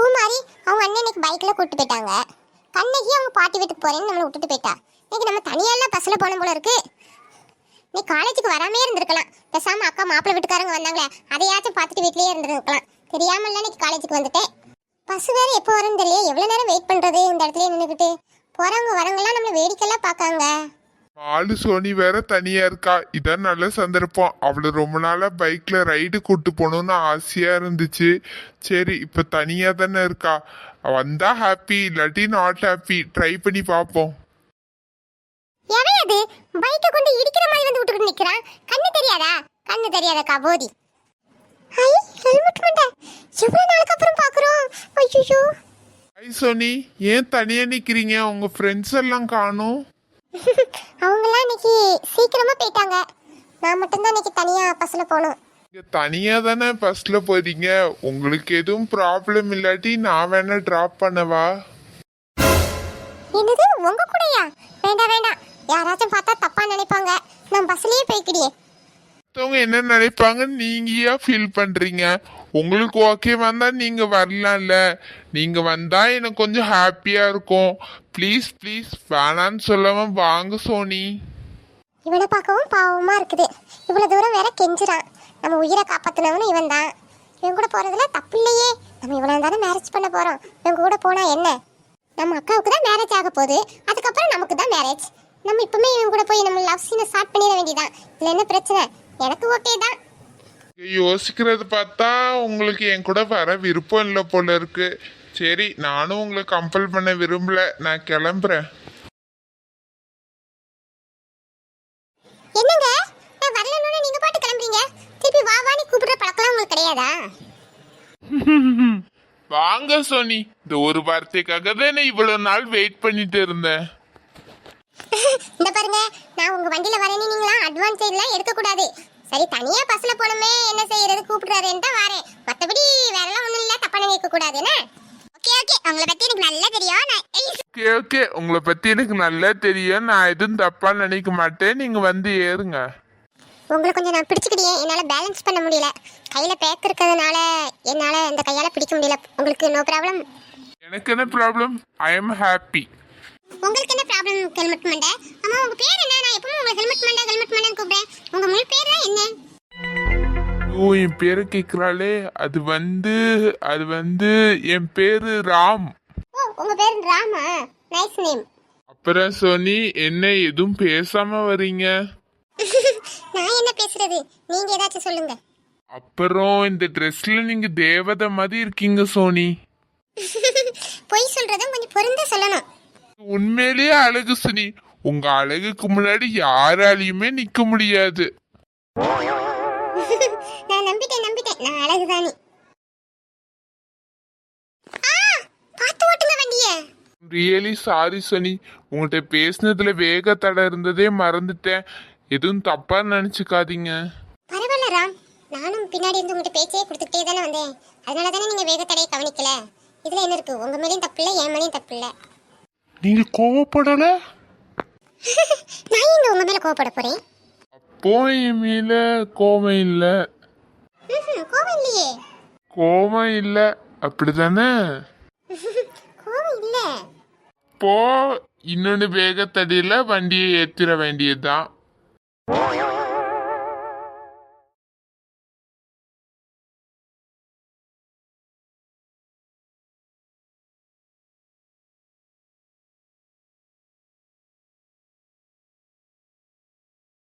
பூமாரி அவங்க அண்ணன் இன்னைக்கு பைக்ல கூட்டு போயிட்டாங்க. கண்ணகி அவங்க பாட்டி வீட்டுக்கு போறேன்னு நம்மளை விட்டுட்டு போயிட்டா. இன்னைக்கு நம்ம தனியெல்லாம் பஸ்ல போன போல இருக்கு. நீ காலேஜுக்கு வராமே இருந்திருக்கலாம். பேசாம அக்கா மாப்பிள்ளை வீட்டுக்காரங்க வந்தாங்களே அதையாச்சும் பார்த்துட்டு வீட்லயே இருந்திருக்கலாம். தெரியாமல இன்னைக்கு காலேஜுக்கு வந்துட்டேன். பஸ் வேற எப்போ வரும்னு தெரியல. எவ்வளவு நேரம் வெயிட் பண்றது இந்த இடத்துல நின்றுக்கிட்டு. போறவங்க வரவங்கலாம் நம்மள வேடிக்கைலாம் பார்க்காங்க. மாலு சோனி வேற தனியா இருக்கா. இதான் நல்ல சந்தர்ப்பம். அவளை ரொம்ப நாளா பைக்ல ரைடு கூட்டு போகணும்னு ஆசையா இருந்துச்சு. சரி இப்ப தனியா தானே இருக்கா. வந்தா ஹாப்பி, இல்லாட்டி நாட் ஹாப்பி. ட்ரை பண்ணி பார்ப்போம். எவையது பைக்கை கொண்டு இடிக்கிற மாதிரி வந்து விட்டுக்கிட்டு நிக்கிறான். கண்ணு தெரியாதா? கண்ணு தெரியாத கபோதி. ஹை ஹெல்மெட் மண்ட. எவ்வளவு நாளுக்கு அப்புறம் பாக்குறோம். ஐயோ. ஹை சோனி, ஏன் தனியா நிக்கிறீங்க? உங்க ஃப்ரெண்ட்ஸ் எல்லாம் காணோம். அவங்கெல்லாம் இன்னைக்கு சீக்கிரமா போயிட்டாங்க. நான் மட்டும்தான் இன்னைக்கு தனியா பஸ்ல போகணும். நீங்க தனியா தானே பஸ்ல போறீங்க. உங்களுக்கு எதுவும் ப்ராப்ளம் இல்லாட்டி நான் வேணா டிராப் பண்ணவா? என்னது உங்க கூடயா? வேண்டாம் வேண்டாம். யாராச்சும் பார்த்தா தப்பா நினைப்பாங்க. நான் பஸ்லயே போய்க்கிடியே. மத்தவங்க என்ன நினைப்பாங்க நீங்க ஏன் ஃபீல் பண்றீங்க? உங்களுக்கு ஓகே வந்தா நீங்க வரலாம்ல. நீங்க வந்தா எனக்கு கொஞ்சம் ஹாப்பியா இருக்கும். ப்ளீஸ் ப்ளீஸ் வேணான்னு சொல்லாம வாங்க சோனி. இவனை பார்க்கவும் பாவமா இருக்குது. இவ்வளவு தூரம் வேற கெஞ்சுறான். நம்ம உயிரை காப்பாத்தினவனு இவன் தான். இவன் கூட போறதுல தப்பு இல்லையே. நம்ம இவ்வளவு தானே மேரேஜ் பண்ண போறோம். இவன் கூட போனா என்ன? நம்ம அக்காவுக்கு தான் மேரேஜ் ஆக போகுது. அதுக்கப்புறம் நமக்கு தான் மேரேஜ். நம்ம இப்பவுமே இவன் கூட போய் நம்ம லவ் சீனை ஸ்டார்ட் பண்ணிட வேண்டியதான். இதுல என்ன பிரச்சனை? எனக்கு ஓகே தான். யோசிக்கிறது பார்த்தா உங்களுக்கு என் கூட வர விருப்பம் இல்லை போல இருக்கு. சரி நானும் உங்களை கம்பல் பண்ண விரும்பல. நான் கிளம்புறேன். என்னங்க நான் வரலன்னு நீங்க பாட்டு கிளம்புறீங்க. திருப்பி வா வான்னு கூப்பிடுற பழக்கம் உங்களுக்கு கிடையாதா? வாங்க சோனி. இந்த ஒரு வார்த்தைக்காக தான் நான் இவ்வளவு நாள் வெயிட் பண்ணிட்டு இருந்தேன். இந்த பாருங்க, நான் உங்க வண்டியில வரேன்னு நீங்களா அட்வான்ஸ் எல்லாம் எடுக்க கூடாது. சரி தனியா பஸ்ல போணுமே என்ன செய்யறது, கூப்பிடுறாருன்னு தான் வரேன். மத்தபடி வேற எல்லாம் ஒண்ணும் இல்ல. தப்பா நினைக்க கூடாதுன்னு. ஓகே ஓகே, உங்களை பத்தி எனக்கு நல்லா தெரியும். ஓகே ஓகே, உங்களை பத்தி எனக்கு நல்லா தெரியும். நான் எதுவும் தப்பா நினைக்க மாட்டேன். நீங்க வந்து ஏறுங்க. உங்களை கொஞ்சம் நான் பிடிச்சிக்கிட்டே என்னால பேலன்ஸ் பண்ண முடியல. கையில பேக் இருக்கிறதுனால என்னால இந்த கையால பிடிக்க முடியல. உங்களுக்கு நோ ப்ராப்ளம்? எனக்கு என்ன ப்ராப்ளம்? I am happy. உங்களுக்கு என்ன ப்ராப்ளம் ஹெல்மெட் மண்டை? அம்மா உங்க பேர் என்ன? நான் எப்பவும் உங்களை ஹெல்மெட் மண்டை கூப்பிடுறேன். உங்க முழு பேர் தான் என்ன? ஓ என் பேரை கேட்குறாளே. அது வந்து என் பேரு ராம். ஓ உங்க பேர் ராமா? Nice name. அப்புறம் சோனி என்ன எதுவும் பேசாம வரீங்க? நான் என்ன பேசுறது? நீங்க ஏதாச்சும் சொல்லுங்க. அப்புறம் இந்த ட்ரெஸ்ல நீங்க தேவதை மாதிரி இருக்கீங்க சோனி. பொய் சொல்றதும் கொஞ்சம் பொறுந்து சொல்லணும். உண்மையிலேயே அழகு சோனி. உங்க அழகுக்கு முன்னாடி யாராலையுமே நிக்க முடியாது. நான் நம்பிட்டேன். நான் அழகுதானே. பார்த்து ஓட்டுங்க வண்டியை. Really sorry Soni. உங்கள்கிட்ட பேசினதுல வேக தடை இருந்ததே மறந்துட்டேன். எதுவும் தப்பா நினைச்சுக்காதீங்க. பரவாயில்ல ராம். நானும் பின்னாடி இருந்து உங்கள்கிட்ட பேச்சே கொடுத்துட்டே தானே வந்தேன். அதனால தானே நீங்க வேகத்தடையை கவனிக்கல. இதுல என்ன இருக்கு? உங்க மேலேயும் தப்பு இல்லை, என் மேலேயும் தப்பு இல்லை. நீங்க கோவப்படல? நான் எங்க உங்க மேல கோவப்பட போறேன்? அப்போ என் மேல கோவம் இல்ல. கோவம் இல்லையே. கோவம் இல்ல அப்படிதானே? கோவம் இல்ல. இப்போ இன்னொன்னு வேகத்தடியில வண்டியை ஏத்திர வேண்டியதுதான்.